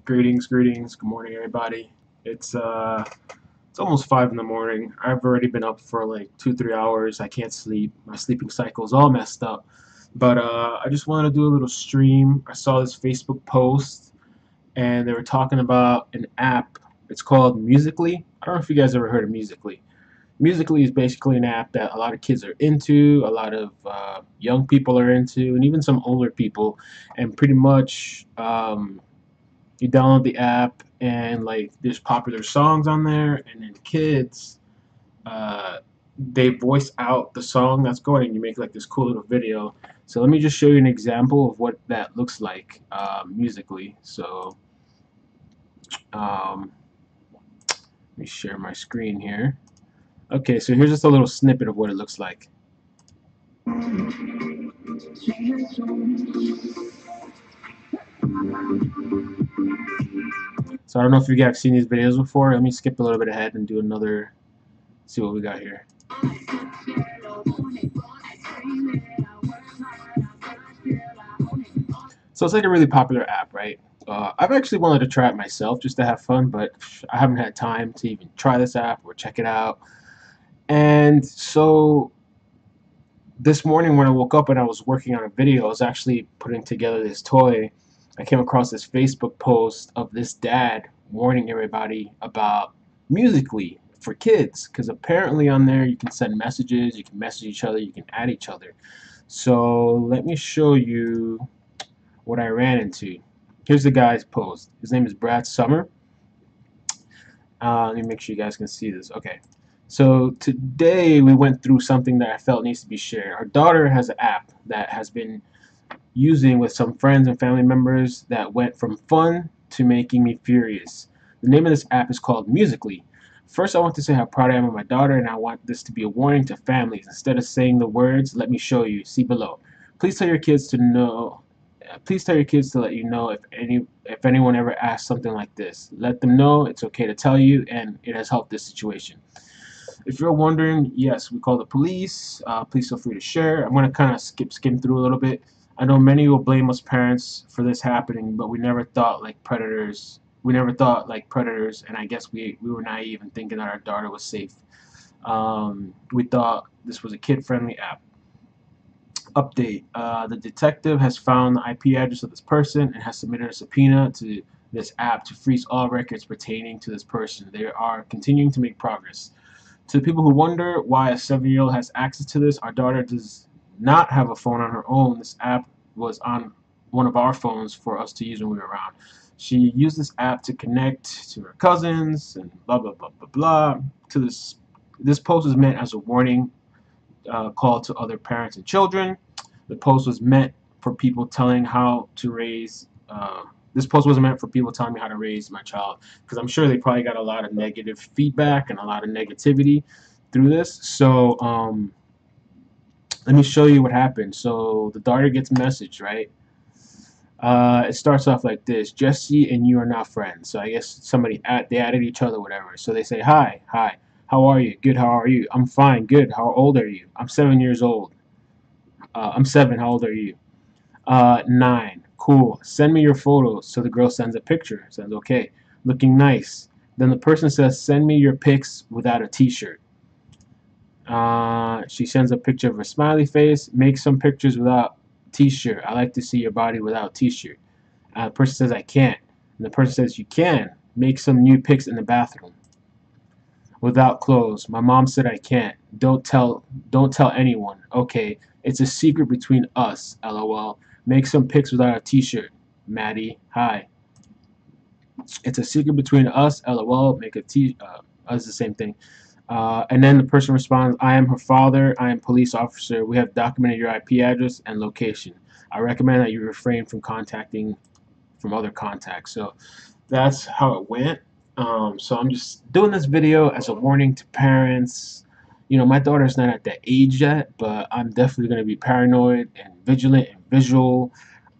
Greetings, greetings. Good morning, everybody. It's almost 5 in the morning. I've already been up for like 2-3 hours. I can't sleep. My sleeping cycle's all messed up. But I just wanted to do a little stream. I saw this Facebook post, and they were talking about an app. It's called Musically. I don't know if you guys ever heard of Musically. Musically is basically an app that a lot of kids are into, a lot of young people are into, and even some older people. And pretty much, you download the app, and like there's popular songs on there, and then kids, uh, they voice out the song that's going, and you make like this cool little video. So let me just show you an example of what that looks like musically. So um, let me share my screen here. Okay, so here's just a little snippet of what it looks like. So I don't know if you guys have seen these videos before. Let me skip a little bit ahead and do another, see what we got here. So it's like a really popular app, right? I've actually wanted to try it myself just to have fun, but I haven't had time to even try this app or check it out. And so this morning when I woke up and I was working on a video, I was actually putting together this toy. I came across this Facebook post of this dad warning everybody about Musically for kids, because apparently on there you can send messages, you can message each other, you can add each other. So let me show you what I ran into. Here's the guy's post. His name is Brad Summer. Let me make sure you guys can see this. Okay. So today we went through something that I felt needs to be shared. Our daughter has an app that has been using with some friends and family members that went from fun to making me furious. The name of this app is called Musically. First, I want to say how proud I am of my daughter, and I want this to be a warning to families. Instead of saying the words, "Let me show you," see below. Please tell your kids to know. Please tell your kids to let you know if anyone ever asks something like this. Let them know it's okay to tell you, and it has helped this situation. If you're wondering, yes, we call the police. Please feel free to share. I'm going to kind of skim through a little bit. I know many will blame us parents for this happening, but we never thought like predators. We never thought like predators, and I guess we were naive in thinking that our daughter was safe. We thought this was a kid-friendly app. Update. The detective has found the IP address of this person and has submitted a subpoena to this app to freeze all records pertaining to this person. They are continuing to make progress. To the people who wonder why a 7-year-old has access to this, our daughter does not have a phone on her own. This app was on one of our phones for us to use when we were around. She used this app to connect to her cousins and blah blah blah blah blah. To this post was meant as a warning call to other parents and children. The post was meant for people telling how to raise. This post wasn't meant for people telling me how to raise my child, because I'm sure they probably got a lot of negative feedback and a lot of negativity through this. So let me show you what happened. So the daughter gets a message, right? It starts off like this: Jesse and you are not friends. So I guess they added each other, whatever. So they say, hi, how are you? Good, how are you? I'm fine, good. How old are you? I'm 7 years old. I'm 7. How old are you? 9. Cool. Send me your photos. So the girl sends a picture. Says, okay, looking nice. Then the person says, send me your pics without a t-shirt. She sends a picture of her smiley face. Make some pictures without t-shirt. I like to see your body without t-shirt. The person says, I can't. And the person says, you can. Make some new pics in the bathroom without clothes. My mom said I can't. Don't tell anyone. Okay, it's a secret between us. LOL. Make some pics without a t-shirt. Maddie, hi. It's a secret between us. LOL. Make a it's the same thing. And then the person responds, I am her father. I am police officer. We have documented your IP address and location. I recommend that you refrain from contacting from other contacts. So that's how it went. So I'm just doing this video as a warning to parents. You know, my daughter's not at that age yet, but I'm definitely going to be paranoid and vigilant and visual.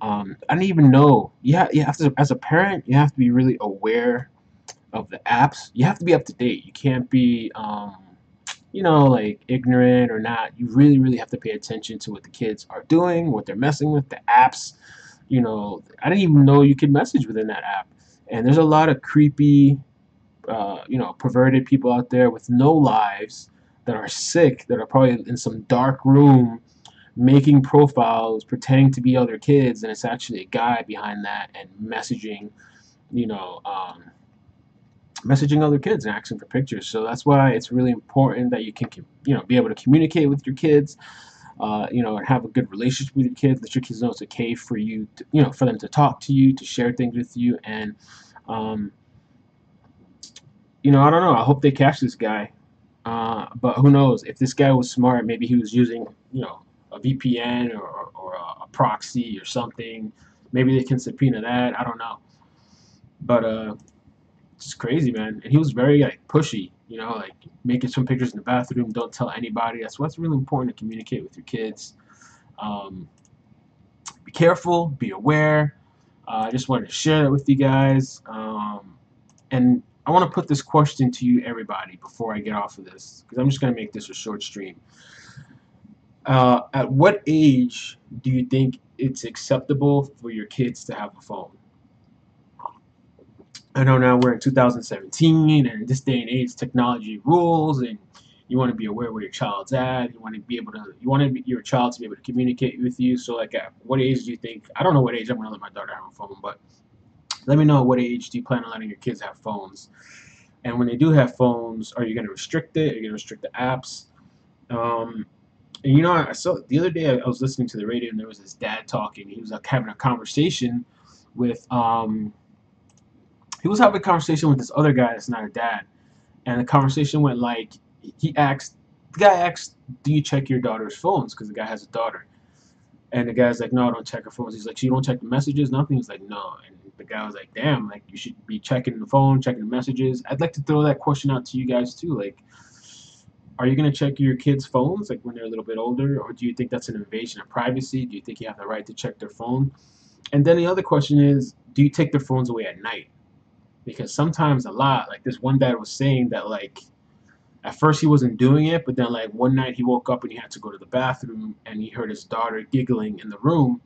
I don't even know. You have to, as a parent, you have to be really aware of the apps. You have to be up to date. You can't be, you know, like ignorant or not. You really have to pay attention to what the kids are doing, what they're messing with, the apps. You know, I didn't even know you could message within that app. And there's a lot of creepy, perverted people out there with no lives that are sick, that are probably in some dark room making profiles, pretending to be other kids, and it's actually a guy behind that and you know, um, messaging other kids and asking for pictures. So that's why it's really important that you can, be able to communicate with your kids, and have a good relationship with your kids. Let your kids know it's okay for you, for them to talk to you, to share things with you, and um, I don't know. I hope they catch this guy. But who knows? If this guy was smart, maybe he was using, a VPN or a proxy or something. Maybe they can subpoena that. I don't know. But it's crazy, man. And he was very like pushy, like making some pictures in the bathroom. Don't tell anybody. That's what's really important to communicate with your kids. Um, be careful. Be aware. I just wanted to share that with you guys. And I want to put this question to you, everybody, before I get off of this, because I'm just going to make this a short stream. At what age do you think it's acceptable for your kids to have a phone? I know now we're in 2017, and in this day and age, technology rules, and you want to be aware where your child's at. You want your child to be able to communicate with you. So, like, at what age do you think? I don't know what age I'm going to let my daughter have a phone, but let me know what age do you plan on letting your kids have phones. And when they do have phones, are you going to restrict it? Are you going to restrict the apps? Um, and I saw the other day I was listening to the radio and there was this dad talking. He was like having a conversation with this other guy that's not a dad, and the conversation went like the guy asked, "Do you check your daughter's phones?" Because the guy has a daughter, and the guy's like, "No, I don't check her phones." He's like, "So you don't check the messages, nothing?" He's like, "No." And the guy was like, "Damn, like you should be checking the phone, checking the messages." I'd like to throw that question out to you guys too. Like, are you gonna check your kids' phones like when they're a little bit older, or do you think that's an invasion of privacy? Do you think you have the right to check their phone? And then the other question is, do you take their phones away at night? Because sometimes a lot, like this one dad was saying that like at first he wasn't doing it, but then like one night he woke up and he had to go to the bathroom and he heard his daughter giggling in the room.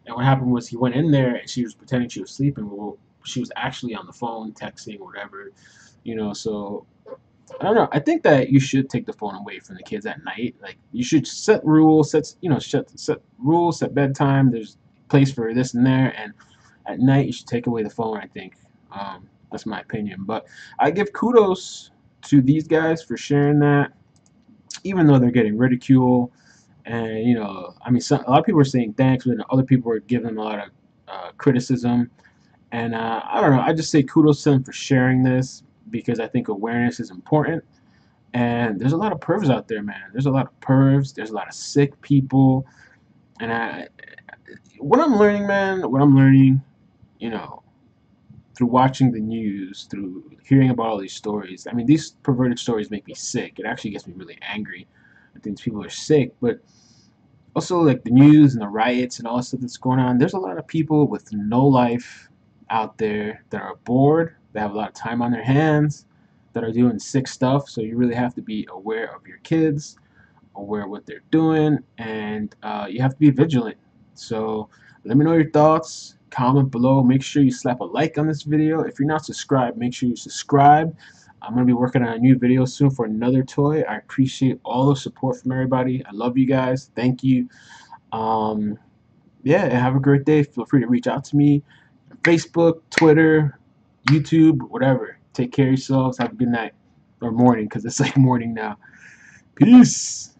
And what happened was he went in there and she was pretending she was sleeping. Well, she was actually on the phone, texting, whatever. So I don't know. I think that you should take the phone away from the kids at night. Like you should set rules, set rules, set bedtime. There's place for this and there, and at night you should take away the phone. I think that's my opinion. But I give kudos to these guys for sharing that, even though they're getting ridicule. And I mean, a lot of people are saying thanks, but other people are giving them a lot of criticism. And I don't know. I just say kudos to them for sharing this because I think awareness is important. And there's a lot of pervs out there, man. There's a lot of pervs. There's a lot of sick people. And what I'm learning, man, you know, through watching the news, through hearing about all these stories. I mean, these perverted stories make me sick. It actually gets me really angry. I think people are sick, but also like the news and the riots and all the stuff that's going on. There's a lot of people with no life out there that are bored. They have a lot of time on their hands that are doing sick stuff. So you really have to be aware of your kids, aware of what they're doing, and you have to be vigilant. So let me know your thoughts. Comment below. Make sure you slap a like on this video. If you're not subscribed, make sure you subscribe. I'm going to be working on a new video soon for another toy. I appreciate all the support from everybody. I love you guys. Thank you. Um, yeah, and have a great day. Feel free to reach out to me. Facebook, Twitter, YouTube, whatever. Take care of yourselves. Have a good night or morning because it's like morning now. Peace.